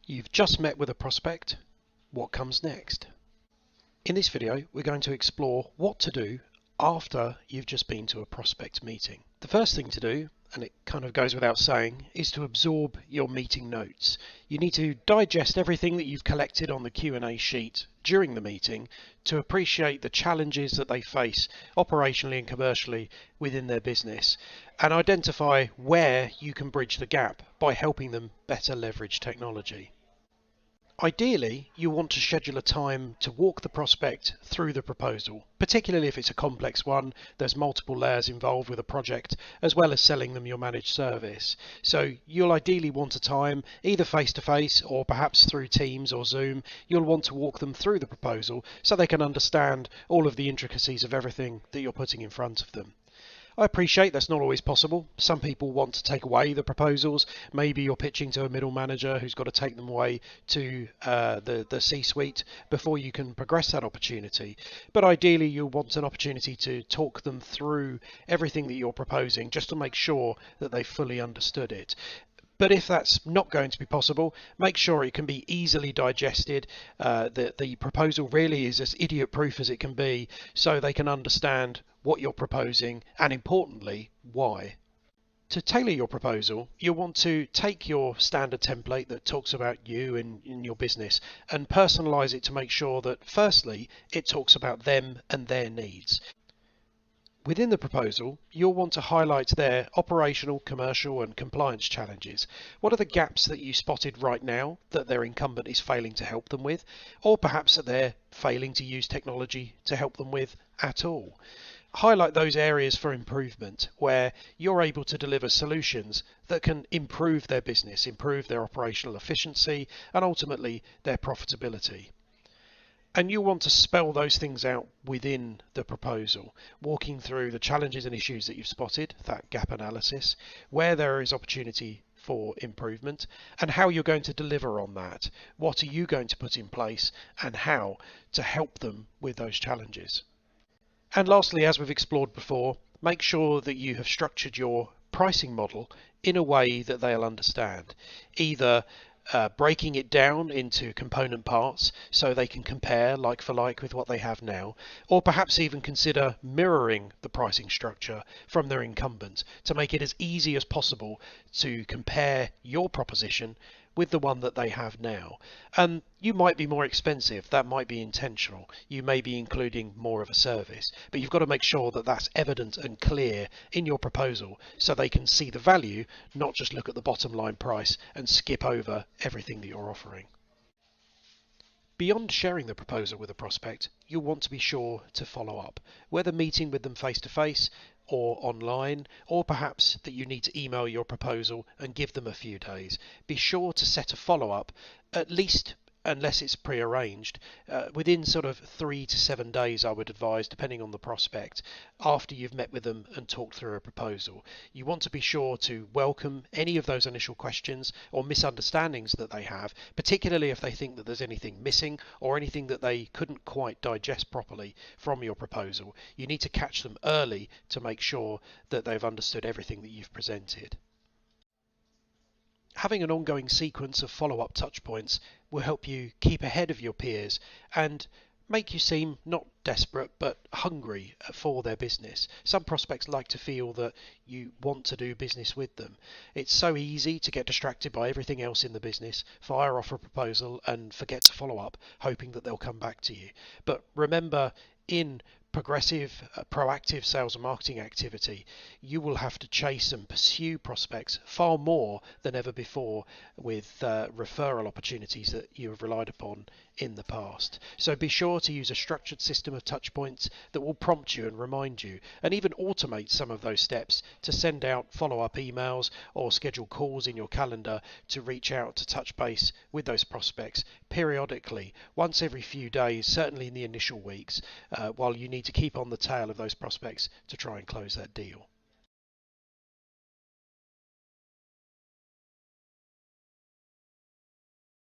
You've just met with a prospect. What comes next? In this video, we're going to explore what to do after you've just been to a prospect meeting. The first thing to do, and it kind of goes without saying, is to absorb your meeting notes. You need to digest everything that you've collected on the Q&A sheet during the meeting to appreciate the challenges that they face operationally and commercially within their business, and identify where you can bridge the gap by helping them better leverage technology. Ideally, you want to schedule a time to walk the prospect through the proposal, particularly if it's a complex one. There's multiple layers involved with a project, as well as selling them your managed service. So you'll ideally want a time, either face-to-face or perhaps through Teams or Zoom. You'll want to walk them through the proposal so they can understand all of the intricacies of everything that you're putting in front of them. I appreciate that's not always possible. Some people want to take away the proposals. Maybe you're pitching to a middle manager who's got to take them away to the C-suite before you can progress that opportunity. But ideally, you'll want an opportunity to talk them through everything that you're proposing just to make sure that they fully understood it. But if that's not going to be possible, make sure it can be easily digested. The proposal really is as idiot-proof as it can be, so they can understand what you're proposing and, importantly, why. To tailor your proposal, you'll want to take your standard template that talks about you and in your business and personalize it to make sure that, firstly, it talks about them and their needs. Within the proposal, you'll want to highlight their operational, commercial and compliance challenges. What are the gaps that you spotted right now that their incumbent is failing to help them with, or perhaps that they're failing to use technology to help them with at all? Highlight those areas for improvement where you're able to deliver solutions that can improve their business, improve their operational efficiency and ultimately their profitability. And you'll want to spell those things out within the proposal, walking through the challenges and issues that you've spotted, that gap analysis, where there is opportunity for improvement, and how you're going to deliver on that. What are you going to put in place and how to help them with those challenges? And lastly, as we've explored before, make sure that you have structured your pricing model in a way that they'll understand, either breaking it down into component parts so they can compare like for like with what they have now, or perhaps even consider mirroring the pricing structure from their incumbent to make it as easy as possible to compare your proposition with the one that they have now. And you might be more expensive, that might be intentional. You may be including more of a service, but you've got to make sure that that's evident and clear in your proposal so they can see the value, not just look at the bottom line price and skip over everything that you're offering. Beyond sharing the proposal with a prospect, you'll want to be sure to follow up, whether meeting with them face to face or online, or perhaps that you need to email your proposal and give them a few days. Be sure to set a follow-up, at least unless it's pre-arranged, within sort of 3 to 7 days, I would advise, depending on the prospect, after you've met with them and talked through a proposal. You want to be sure to welcome any of those initial questions or misunderstandings that they have, particularly if they think that there's anything missing or anything that they couldn't quite digest properly from your proposal. You need to catch them early to make sure that they've understood everything that you've presented. Having an ongoing sequence of follow-up touchpoints will help you keep ahead of your peers and make you seem not desperate but hungry for their business. Some prospects like to feel that you want to do business with them. It's so easy to get distracted by everything else in the business, fire off a proposal and forget to follow up, hoping that they'll come back to you. But remember, in progressive, proactive sales and marketing activity, you will have to chase and pursue prospects far more than ever before with referral opportunities that you have relied upon in the past. So be sure to use a structured system of touch points that will prompt you and remind you, and even automate some of those steps to send out follow-up emails or schedule calls in your calendar to reach out to touch base with those prospects periodically, once every few days, certainly in the initial weeks, while you need to keep on the tail of those prospects to try and close that deal.